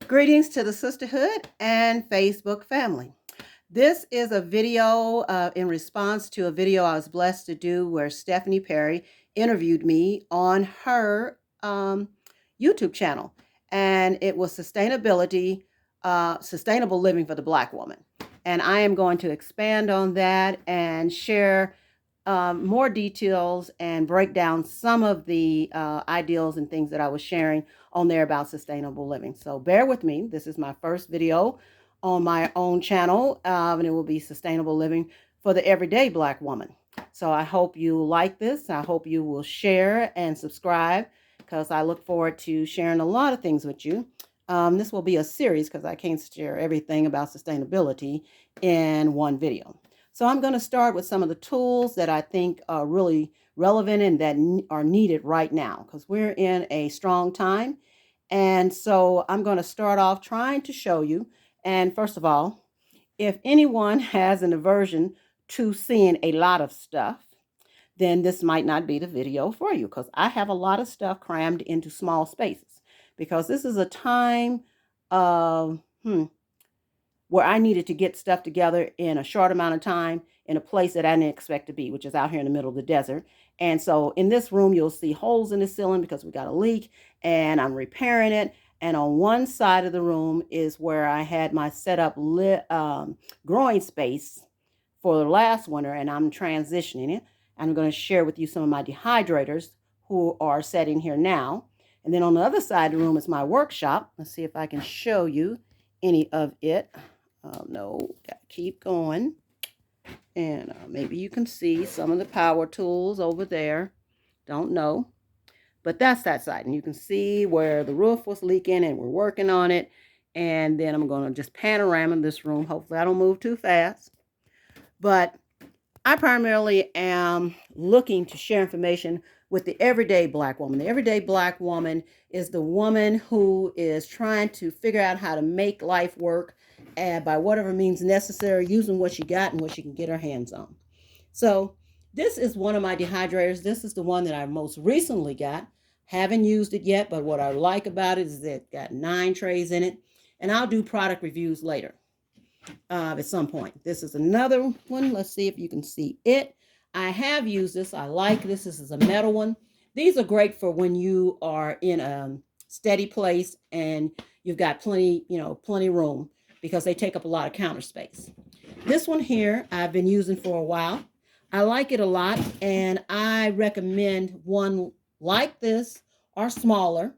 Greetings to the sisterhood and Facebook family. This is a video in response to a video I was blessed to do where Stephanie Perry interviewed me on her YouTube channel. And it was sustainable living for the Black woman. And I am going to expand on that and share more details and break down some of the ideals and things that I was sharing on there about sustainable living. So bear with me. This is my first video on my own channel, and it will be sustainable living for the everyday Black woman. So I hope you like this. I hope you will share and subscribe because I look forward to sharing a lot of things with you. This will be a series because I can't share everything about sustainability in one video. So I'm going to start with some of the tools that I think are really relevant and that are needed right now because we're in a strong time. And so I'm going to start off trying to show you. And first of all, if anyone has an aversion to seeing a lot of stuff, then this might not be the video for you because I have a lot of stuff crammed into small spaces because this is a time of where I needed to get stuff together in a short amount of time in a place that I didn't expect to be, which is out here in the middle of the desert. And so in this room, you'll see holes in the ceiling because we got a leak and I'm repairing it. And on one side of the room is where I had my setup growing space for the last winter, and I'm transitioning it. I'm going to share with you some of my dehydrators who are setting here now. And then on the other side of the room is my workshop. Let's see if I can show you any of it. No, gotta keep going. And maybe you can see some of the power tools over there. Don't know. But that's that side. And you can see where the roof was leaking and we're working on it. And then I'm going to just panorama this room. Hopefully I don't move too fast. But I primarily am looking to share information with the everyday Black woman. The everyday Black woman is the woman who is trying to figure out how to make life work and by whatever means necessary, using what she got and what she can get her hands on. So this is one of my dehydrators. This is the one that I most recently got. Haven't used it yet, but what I like about it is that it got 9 trays in it. And I'll do product reviews later at some point. This is another one. Let's see if you can see it. I have used this. I like this. This is a metal one. These are great for when you are in a steady place and you've got plenty room because they take up a lot of counter space. This one here I've been using for a while. I like it a lot, and I recommend one like this or smaller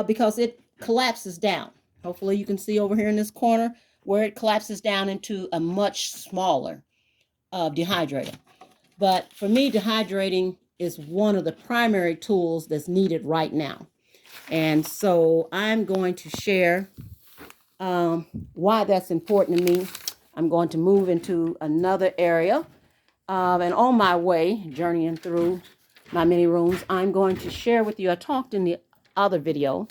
because it collapses down. Hopefully you can see over here in this corner where it collapses down into a much smaller dehydrator. But for me, dehydrating is one of the primary tools that's needed right now. And so I'm going to share why that's important to me. I'm going to move into another area. And on my way, journeying through my many rooms, I'm going to share with you, I talked in the other video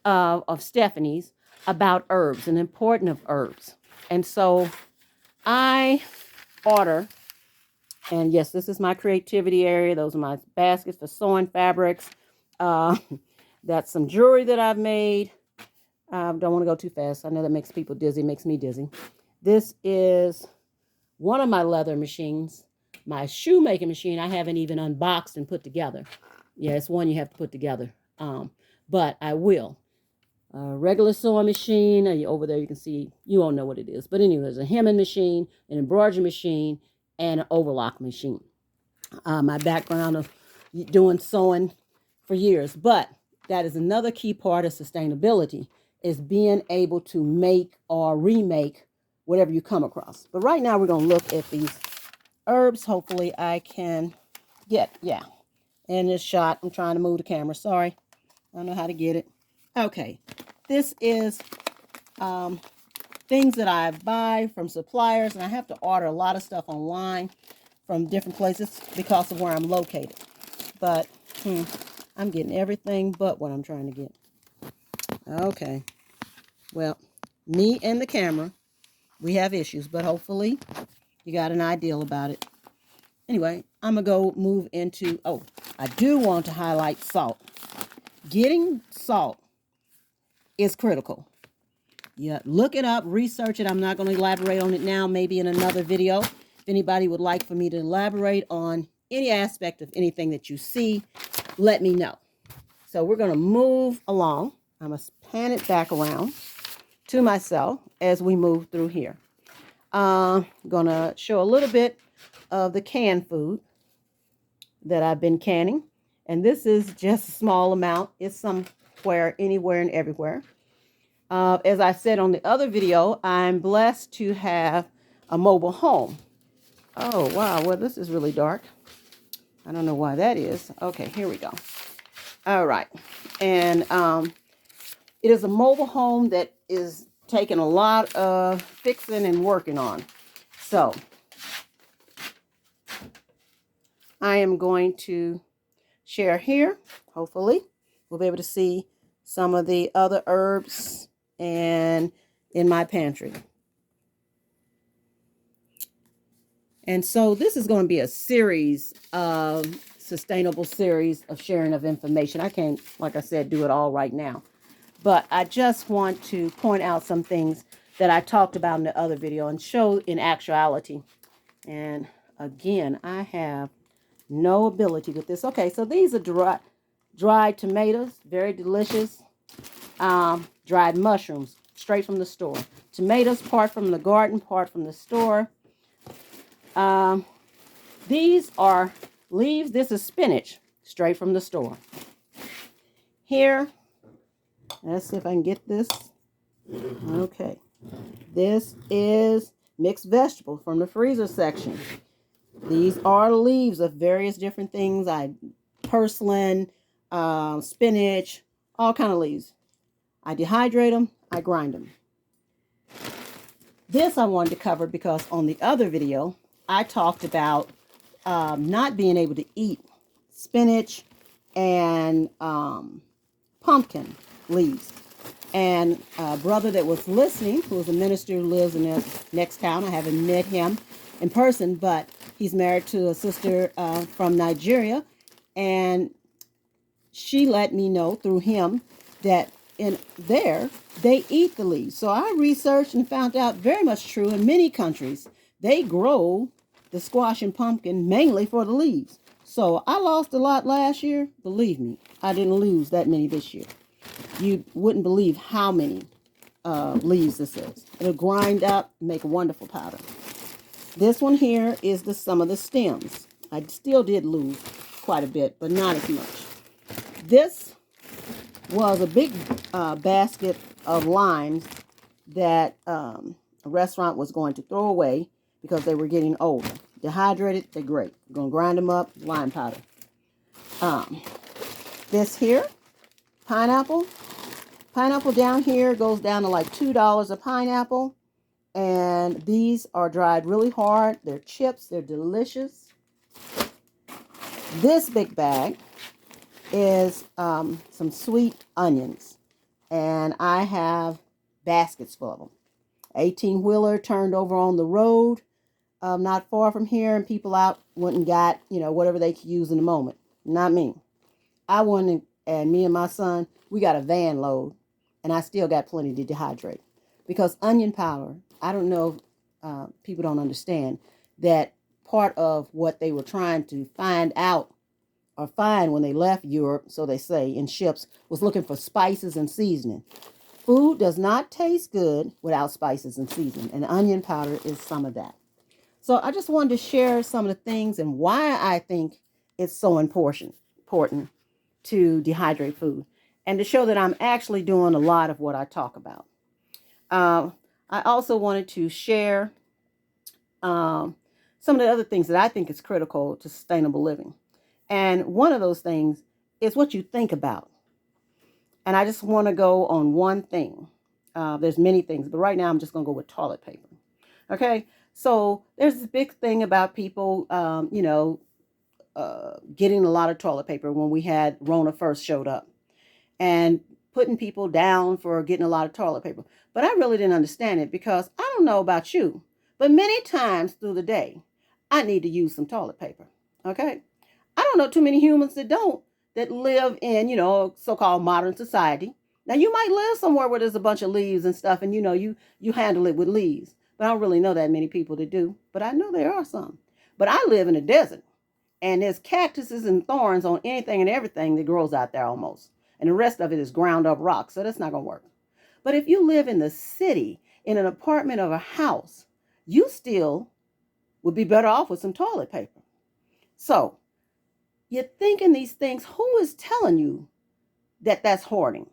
of Stephanie's about herbs and the importance of herbs. And so I order, and yes, this is my creativity area. Those are my baskets for sewing fabrics. That's some jewelry that I've made. Don't want to go too fast. I know that makes people dizzy, makes me dizzy. This is one of my leather machines. My shoemaking machine I haven't even unboxed and put together. Yeah, it's one you have to put together. But I will. Regular sewing machine. Over there you can see, you won't know what it is. But anyway, there's a hemming machine, an embroidery machine, and an overlock machine. My background of doing sewing for years. But that is another key part of sustainability, is being able to make or remake whatever you come across. But right now we're going to look at these herbs. Hopefully I can get, in this shot. I'm trying to move the camera. Sorry. I don't know how to get it. Okay. This is things that I buy from suppliers, and I have to order a lot of stuff online from different places because of where I'm located. But I'm getting everything but what I'm trying to get. Okay. Well, me and the camera, we have issues, but hopefully you got an idea about it. Anyway, I'm going to go move into, I do want to highlight salt. Getting salt is critical. Yeah, look it up, research it. I'm not going to elaborate on it now, maybe in another video. If anybody would like for me to elaborate on any aspect of anything that you see, let me know. So we're going to move along. I'm going to pan it back around to myself as we move through here. I'm going to show a little bit of the canned food that I've been canning. And this is just a small amount. It's somewhere, anywhere, and everywhere. As I said on the other video, I'm blessed to have a mobile home. Oh, wow. Well, this is really dark. I don't know why that is. Okay, here we go. All right. And it is a mobile home that is taking a lot of fixing and working on. So I am going to share here. Hopefully, we'll be able to see some of the other herbs and in my pantry. And so this is going to be a series of sustainable series of sharing of information. I can't, like I said, do it all right now. But I just want to point out some things that I talked about in the other video and show in actuality. And again, I have no ability with this. Okay, so these are dried tomatoes, very delicious. Dried mushrooms, straight from the store. Tomatoes, part from the garden, part from the store. These are leaves. This is spinach, straight from the store. Here, let's see if I can get this. Okay. This is mixed vegetable from the freezer section. These are leaves of various different things. Purslane, spinach, all kind of leaves. I dehydrate them. I grind them. This I wanted to cover because on the other video, I talked about not being able to eat spinach and pumpkin leaves. And a brother that was listening, who is a minister who lives in the next town, I haven't met him in person, but he's married to a sister from Nigeria. And she let me know through him that in there, they eat the leaves. So I researched and found out very much true in many countries. They grow the squash and pumpkin mainly for the leaves. So I lost a lot last year. Believe me, I didn't lose that many this year. You wouldn't believe how many leaves this is. It'll grind up, make a wonderful powder. This one here is some of the stems. I still did lose quite a bit, but not as much. This was a big basket of limes that a restaurant was going to throw away because they were getting older. Dehydrated, they're great. We're going to grind them up, lime powder. This here, pineapple. Pineapple down here goes down to like $2 a pineapple. And these are dried really hard. They're chips. They're delicious. This big bag is some sweet onions. And I have baskets full of them. 18-wheeler turned over on the road not far from here. And people out went and got, whatever they could use in the moment. Not me. I went and me and my son, we got a van load. And I still got plenty to dehydrate. Because onion powder, I don't know if people don't understand that part of what they were trying to find out or find when they left Europe, so they say, in ships, was looking for spices and seasoning. Food does not taste good without spices and seasoning, and onion powder is some of that. So I just wanted to share some of the things and why I think it's so important to dehydrate food, and to show that I'm actually doing a lot of what I talk about. I also wanted to share some of the other things that I think is critical to sustainable living. And one of those things is what you think about. And I just want to go on one thing. There's many things, but right now I'm just going to go with toilet paper. Okay, so there's this big thing about people, getting a lot of toilet paper when we had Rona first showed up. And putting people down for getting a lot of toilet paper. But I really didn't understand it because I don't know about you, but many times through the day, I need to use some toilet paper. Okay? I don't know too many humans that live in, so-called modern society Now you might live somewhere where there's a bunch of leaves and stuff, and you handle it with leaves. But I don't really know that many people that do. But I know there are some. But I live in a desert, and there's cactuses and thorns on anything and everything that grows out there almost. And the rest of it is ground up rock, so that's not gonna work. But if you live in the city, in an apartment or a house, you still would be better off with some toilet paper. So you're thinking these things. Who is telling you that that's hoarding?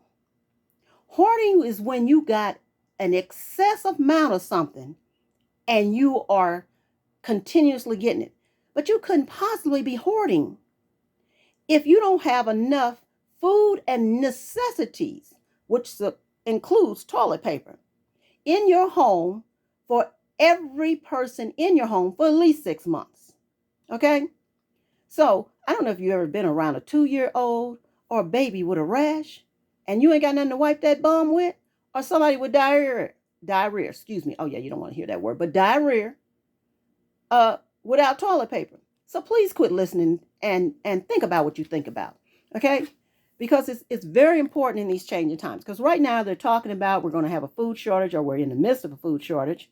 Hoarding is when you got an excessive amount of something and you are continuously getting it. But you couldn't possibly be hoarding if you don't have enough food and necessities, which includes toilet paper, in your home for every person in your home for at least 6 months. Okay? So I don't know if you've ever been around a 2-year-old or a baby with a rash and you ain't got nothing to wipe that bum with, or somebody with diarrhea, excuse me. Oh yeah, you don't want to hear that word, but diarrhea without toilet paper. So please quit listening and think about what you think about. Okay? Because it's very important in these changing times. Because right now they're talking about we're going to have a food shortage, or we're in the midst of a food shortage.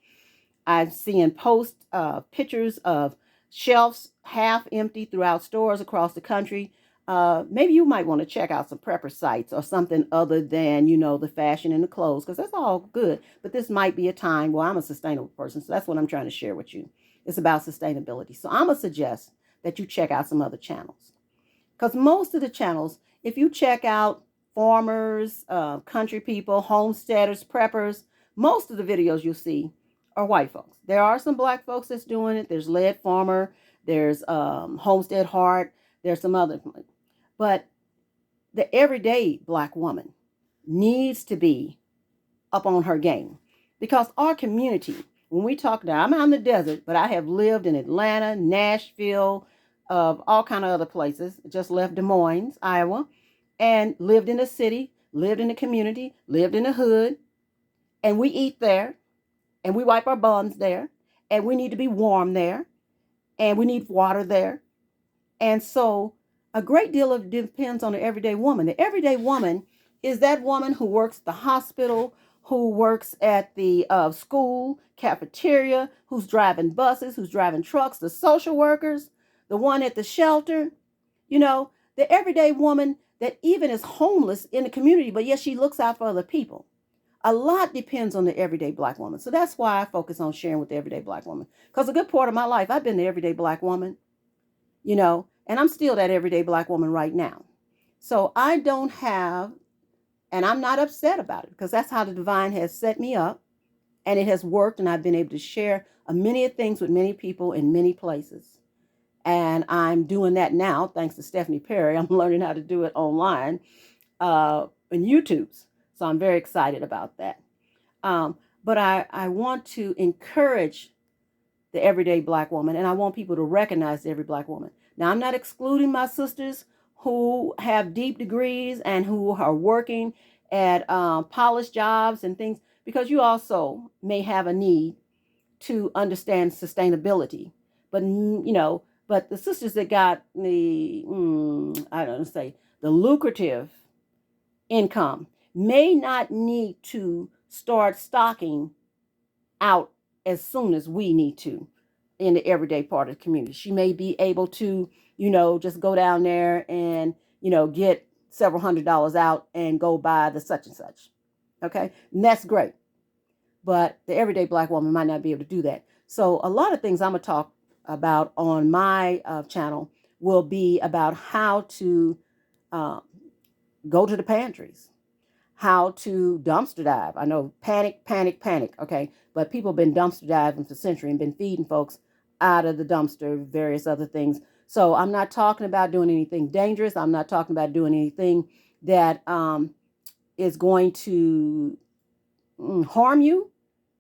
I've seen posts, pictures of shelves half empty throughout stores across the country. Maybe you might want to check out some prepper sites or something other than, the fashion and the clothes, because that's all good. But this might be a time, well, I'm a sustainable person, so that's what I'm trying to share with you. It's about sustainability. So I'm going to suggest that you check out some other channels. Because most of the channels, if you check out farmers, country people, homesteaders, preppers, most of the videos you'll see are white folks. There are some black folks that's doing it. There's Lead Farmer. There's Homestead Heart. There's some other. But the everyday black woman needs to be up on her game. Because our community, when we talk now, I'm out in the desert, but I have lived in Atlanta, Nashville, all kind of other places. Just left Des Moines, Iowa, and lived in the city, lived in the community, lived in the hood, and we eat there, and we wipe our buns there, and we need to be warm there, and we need water there. And so a great deal of depends on the everyday woman. The everyday woman is that woman who works at the hospital, who works at the school cafeteria, who's driving buses, who's driving trucks, the social workers, the one at the shelter, the everyday woman that even is homeless in the community, but yet she looks out for other people. A lot depends on the everyday black woman. So that's why I focus on sharing with the everyday black woman. Because a good part of my life, I've been the everyday black woman, and I'm still that everyday black woman right now. So I don't have, and I'm not upset about it, because that's how the divine has set me up, and it has worked, and I've been able to share many things with many people in many places. And I'm doing that now, thanks to Stephanie Perry. I'm learning how to do it online in YouTube's. So I'm very excited about that. But I want to encourage the everyday black woman, and I want people to recognize every black woman. Now, I'm not excluding my sisters who have deep degrees and who are working at polished jobs and things, because you also may have a need to understand sustainability. But the sisters that got the lucrative income may not need to start stocking out as soon as we need to in the everyday part of the community. She may be able to, just go down there and, get several $100s out and go buy the such and such. Okay. And that's great. But the everyday black woman might not be able to do that. So a lot of things I'm going to talk about on my channel will be about how to go to the pantries, how to dumpster dive. I know panic. Okay. But people have been dumpster diving for centuries and been feeding folks out of the dumpster, various other things. So I'm not talking about doing anything dangerous. I'm not talking about doing anything that is going to harm you.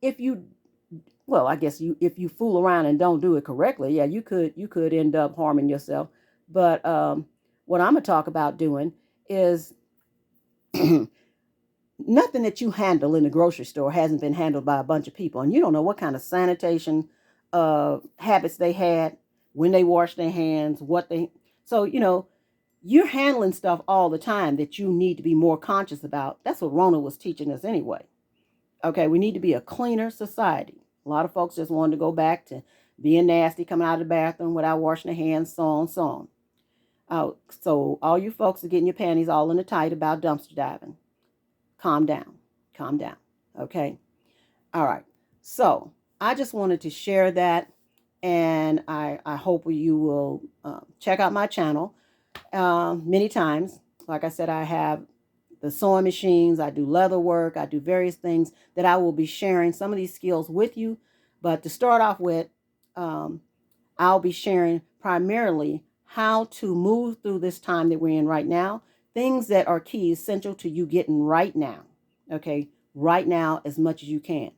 I guess if you fool around and don't do it correctly, yeah, you could end up harming yourself. But what I'm gonna talk about doing is nothing that you handle in the grocery store hasn't been handled by a bunch of people, and you don't know what kind of sanitation habits they had, when they washed their hands, what they. So you're handling stuff all the time that you need to be more conscious about. That's what Rona was teaching us anyway. Okay, we need to be a cleaner society. A lot of folks just wanted to go back to being nasty, coming out of the bathroom without washing their hands, so on, so on. So all you folks are getting your panties all in a tight about dumpster diving. Calm down. Calm down. Okay. All right. So I just wanted to share that, and I hope you will check out my channel many times. Like I said, I have the sewing machines, I do leather work, I do various things that I will be sharing some of these skills with you. But to start off with, um, I'll be sharing primarily how to move through this time that we're in right now, things that are key, essential to you getting right now. Okay, right now as much as you can.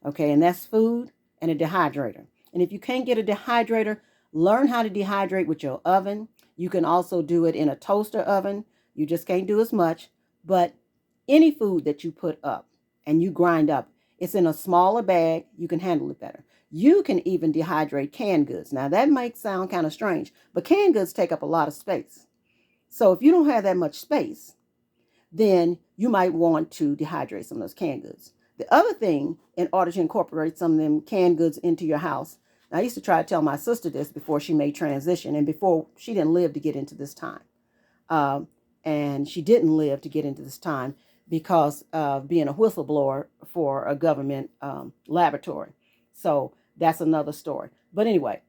Okay, and that's food and a dehydrator. And if you can't get a dehydrator, learn how to dehydrate with your oven. You can also do it in a toaster oven. You just can't do as much. But any food that you put up and you grind up, it's in a smaller bag, you can handle it better. You can even dehydrate canned goods. Now, that might sound kind of strange, but canned goods take up a lot of space. So if you don't have that much space, then you might want to dehydrate some of those canned goods. The other thing, in order to incorporate some of them canned goods into your house, I used to try to tell my sister this before she made transition and before she didn't live to get into this time. And she didn't live to get into this time because of being a whistleblower for a government laboratory. So that's another story. But anyway,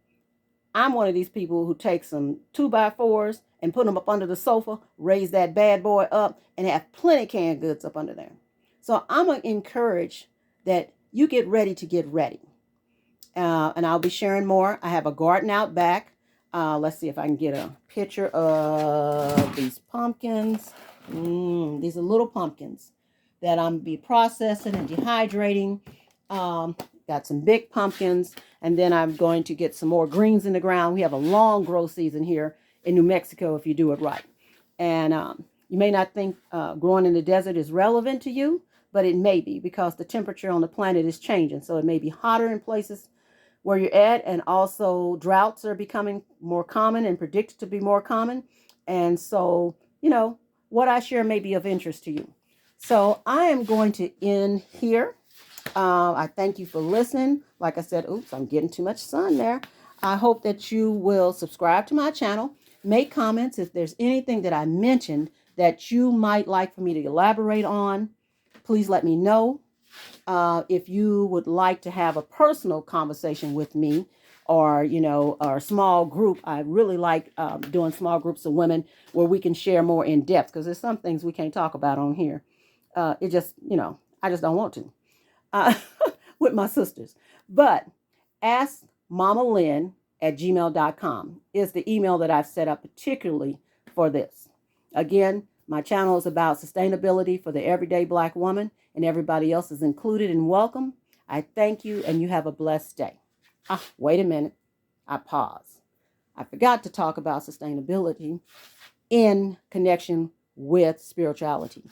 I'm one of these people who take some 2x4s and put them up under the sofa, raise that bad boy up, and have plenty canned goods up under there. So I'm going to encourage that you get ready to get ready. And I'll be sharing more. I have a garden out back. Let's see if I can get a picture of these pumpkins. These are little pumpkins that I'm be processing and dehydrating. Got some big pumpkins, and then I'm going to get some more greens in the ground. We have a long grow season here in New Mexico if you do it right. And you may not think growing in the desert is relevant to you, but it may be because the temperature on the planet is changing. So it may be hotter in places where you're at, and also droughts are becoming more common and predicted to be more common. And so, what I share may be of interest to you. So I am going to end here. I thank you for listening. Like I said, oops, I'm getting too much sun there. I hope that you will subscribe to my channel, make comments if there's anything that I mentioned that you might like for me to elaborate on. Please let me know. If you would like to have a personal conversation with me, or or a small group, I really like doing small groups of women where we can share more in depth, because there's some things we can't talk about on here. It just, I just don't want to with my sisters. But ask Mamalynne@gmail.com is the email that I've set up particularly for this. Again, my channel is about sustainability for the everyday Black woman, and everybody else is included and welcome. I thank you, and you have a blessed day. Wait a minute. I pause. I forgot to talk about sustainability in connection with spirituality.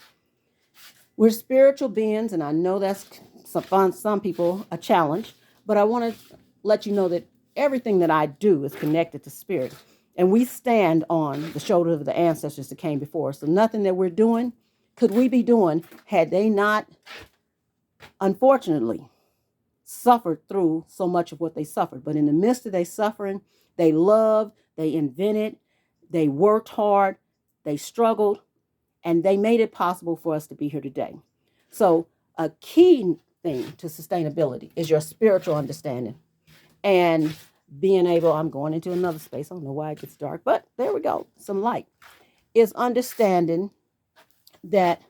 We're spiritual beings, and I know that's some people a challenge, but I want to let you know that everything that I do is connected to spirit. And we stand on the shoulders of the ancestors that came before us. So nothing that we're doing could we be doing had they not, unfortunately, suffered through so much of what they suffered. But in the midst of their suffering, they loved, they invented, they worked hard, they struggled, and they made it possible for us to be here today. So a key thing to sustainability is your spiritual understanding. And being able, I'm going into another space. I don't know why it gets dark, but there we go. Some light is understanding that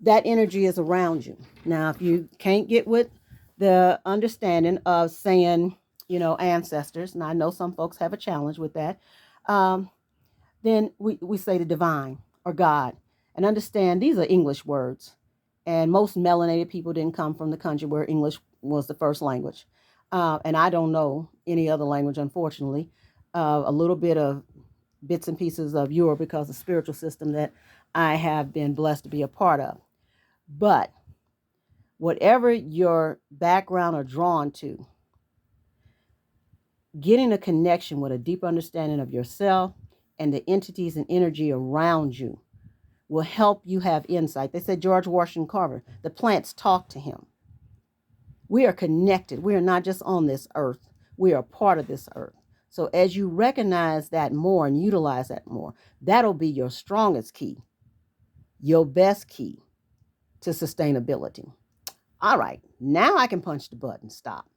energy is around you. Now, if you can't get with the understanding of saying, ancestors, and I know some folks have a challenge with that, then we say the divine or God, and understand these are English words. And most melanated people didn't come from the country where English was the first language. And I don't know any other language, unfortunately. A little bit of bits and pieces of Europe because of the spiritual system that I have been blessed to be a part of. But whatever your background are drawn to, getting a connection with a deep understanding of yourself and the entities and energy around you will help you have insight. They said George Washington Carver, the plants talk to him. We are connected. We are not just on this earth. We are part of this earth. So as you recognize that more and utilize that more, that'll be your strongest key, your best key to sustainability. All right, now I can punch the button, stop.